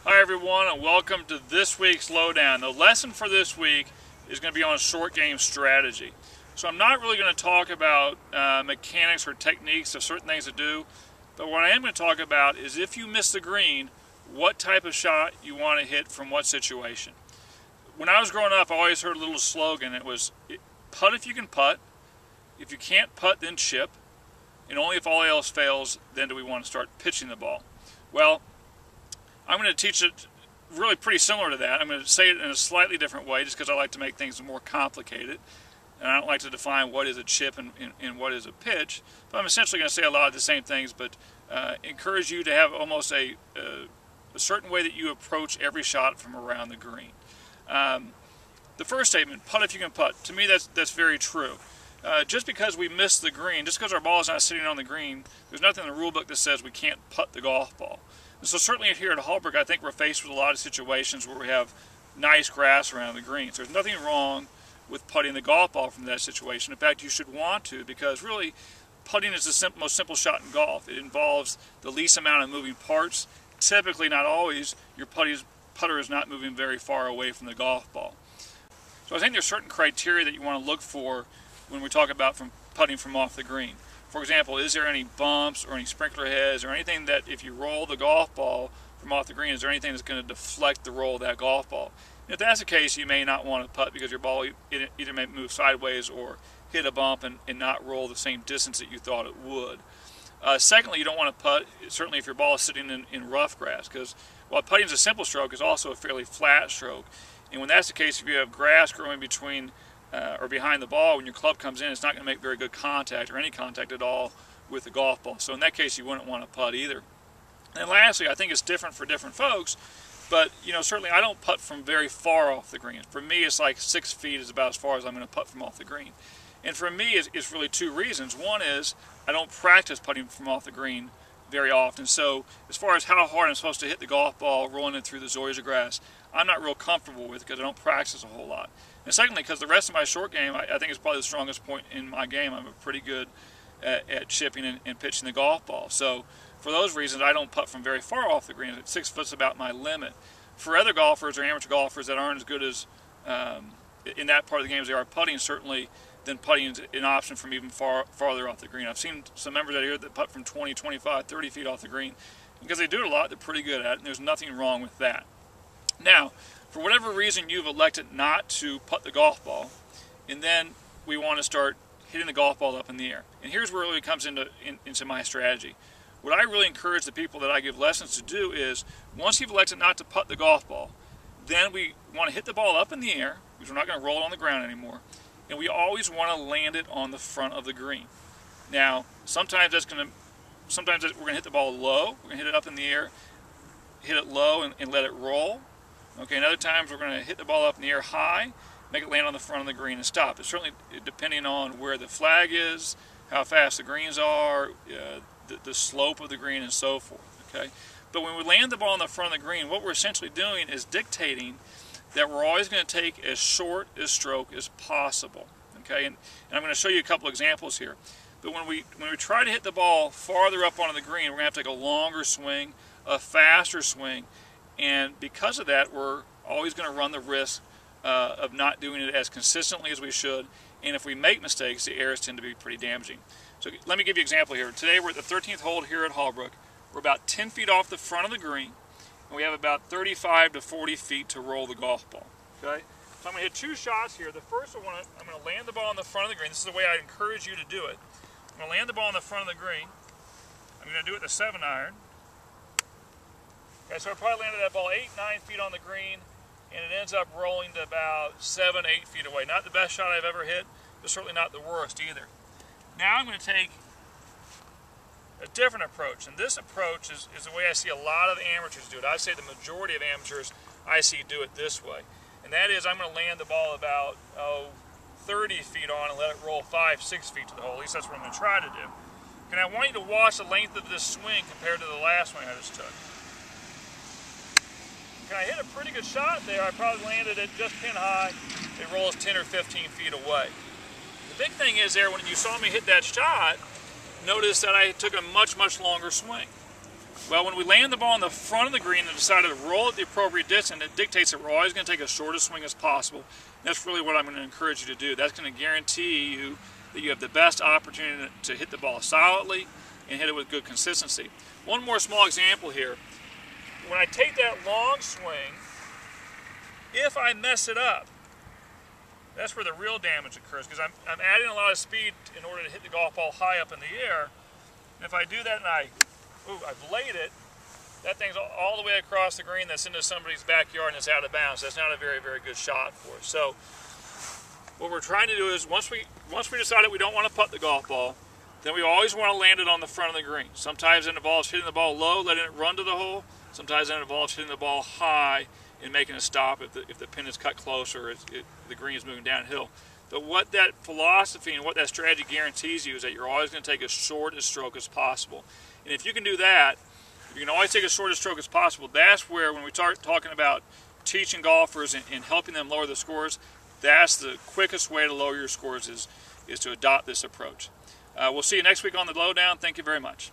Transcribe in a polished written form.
Hi everyone, and welcome to this week's lowdown. The lesson for this week is going to be on short game strategy. So I'm not really going to talk about mechanics or techniques of certain things to do, but what I am going to talk about is if you miss the green, what type of shot you want to hit from what situation. When I was growing up, I always heard a little slogan. It was, putt if you can putt. If you can't putt, then chip. And only if all else fails, then do we want to start pitching the ball. Well, I'm going to teach it really pretty similar to that. I'm going to say it in a slightly different way just because I like to make things more complicated. And I don't like to define what is a chip and what is a pitch. But I'm essentially going to say a lot of the same things, but encourage you to have almost a certain way that you approach every shot from around the green. The first statement, putt if you can putt, to me that's very true. Just because we miss the green, just because our ball is not sitting on the green, there's nothing in the rule book that says we can't putt the golf ball. And so certainly here at Hallbrook, I think we're faced with a lot of situations where we have nice grass around the greens. There's nothing wrong with putting the golf ball from that situation. In fact, you should want to, because really putting is the most simple shot in golf. It involves the least amount of moving parts. Typically, not always, your putter is not moving very far away from the golf ball. So I think there's certain criteria that you want to look for when we talk about putting from off the green. For example, is there any bumps or any sprinkler heads or anything that if you roll the golf ball from off the green, is there anything that's going to deflect the roll of that golf ball? And if that's the case, you may not want to putt because your ball either may move sideways or hit a bump and not roll the same distance that you thought it would. Secondly, you don't want to putt, certainly if your ball is sitting in rough grass, because while putting is a simple stroke, it's also a fairly flat stroke. And when that's the case, if you have grass growing between or behind the ball, when your club comes in, it's not going to make very good contact or any contact at all with the golf ball. So in that case, you wouldn't want to putt either. And lastly, I think it's different for different folks, but certainly I don't putt from very far off the green. For me, it's like 6 feet is about as far as I'm going to putt from off the green. And for me, it's really two reasons. One is I don't practice putting from off the green very often. So as far as how hard I'm supposed to hit the golf ball rolling it through the zoysia grass, I'm not real comfortable with because I don't practice a whole lot. And secondly, because the rest of my short game, I think it's probably the strongest point in my game. I'm pretty good at chipping and pitching the golf ball. So for those reasons, I don't putt from very far off the green. 6 foot's about my limit. For other golfers or amateur golfers that aren't as good as in that part of the game as they are putting, certainly then putting is an option from even farther off the green. I've seen some members out here that putt from 20, 25, 30 feet off the green. Because they do it a lot, they're pretty good at it, and there's nothing wrong with that. Now, for whatever reason you've elected not to putt the golf ball, and then we want to start hitting the golf ball up in the air. And here's where it really comes into my strategy. What I really encourage the people that I give lessons to do is, once you've elected not to putt the golf ball, then we want to hit the ball up in the air, because we're not going to roll it on the ground anymore, and we always want to land it on the front of the green. Now, sometimes we're going to hit the ball low, we're going to hit it up in the air, hit it low and let it roll. Okay, and other times we're going to hit the ball up in the air high, make it land on the front of the green and stop. It's certainly depending on where the flag is, how fast the greens are, the slope of the green and so forth. Okay, but when we land the ball on the front of the green, what we're essentially doing is dictating that we're always going to take as short a stroke as possible. Okay, and I'm going to show you a couple examples here. But when we try to hit the ball farther up onto the green, we're going to have to take a longer swing, a faster swing. And because of that, we're always going to run the risk of not doing it as consistently as we should. And if we make mistakes, the errors tend to be pretty damaging. So let me give you an example here. Today we're at the 13th hole here at Hallbrook. We're about 10 feet off the front of the green. And we have about 35 to 40 feet to roll the golf ball. Okay? So I'm going to hit 2 shots here. The first one, I'm going to land the ball on the front of the green. This is the way I encourage you to do it. I'm going to land the ball on the front of the green. I'm going to do it with a 7-iron. Okay, so I probably landed that ball 8, 9 feet on the green, and it ends up rolling to about 7, 8 feet away. Not the best shot I've ever hit, but certainly not the worst either. Now I'm going to take a different approach, and this approach is the way I see a lot of amateurs do it. I'd say the majority of amateurs I see do it this way, and that is I'm going to land the ball about 30 feet on and let it roll 5, 6 feet to the hole. At least that's what I'm going to try to do. And I want you to watch the length of this swing compared to the last swing I just took. I hit a pretty good shot there. I probably landed it just pin high. It rolls 10 or 15 feet away. The big thing is there, when you saw me hit that shot, notice that I took a much, much longer swing. Well, when we land the ball in the front of the green and decide to roll it the appropriate distance, it dictates that we're always going to take as short a swing as possible. That's really what I'm going to encourage you to do. That's going to guarantee you that you have the best opportunity to hit the ball solidly and hit it with good consistency. One more small example here. When I take that long swing, if I mess it up, that's where the real damage occurs, because I'm adding a lot of speed in order to hit the golf ball high up in the air. And if I do that and I blade it, that thing's all the way across the green, that's into somebody's backyard and it's out of bounds. That's not a very, very good shot for us. So what we're trying to do is, once we decide that we don't want to putt the golf ball, then we always want to land it on the front of the green. Sometimes it involves hitting the ball low, letting it run to the hole. Sometimes it involves hitting the ball high and making a stop if the pin is cut close or the green is moving downhill. But what that philosophy and what that strategy guarantees you is that you're always going to take as short a stroke as possible. And if you can do that, if you can always take as short a stroke as possible, that's where, when we start talking about teaching golfers and helping them lower the scores, that's the quickest way to lower your scores is to adopt this approach. We'll see you next week on the Lowdown. Thank you very much.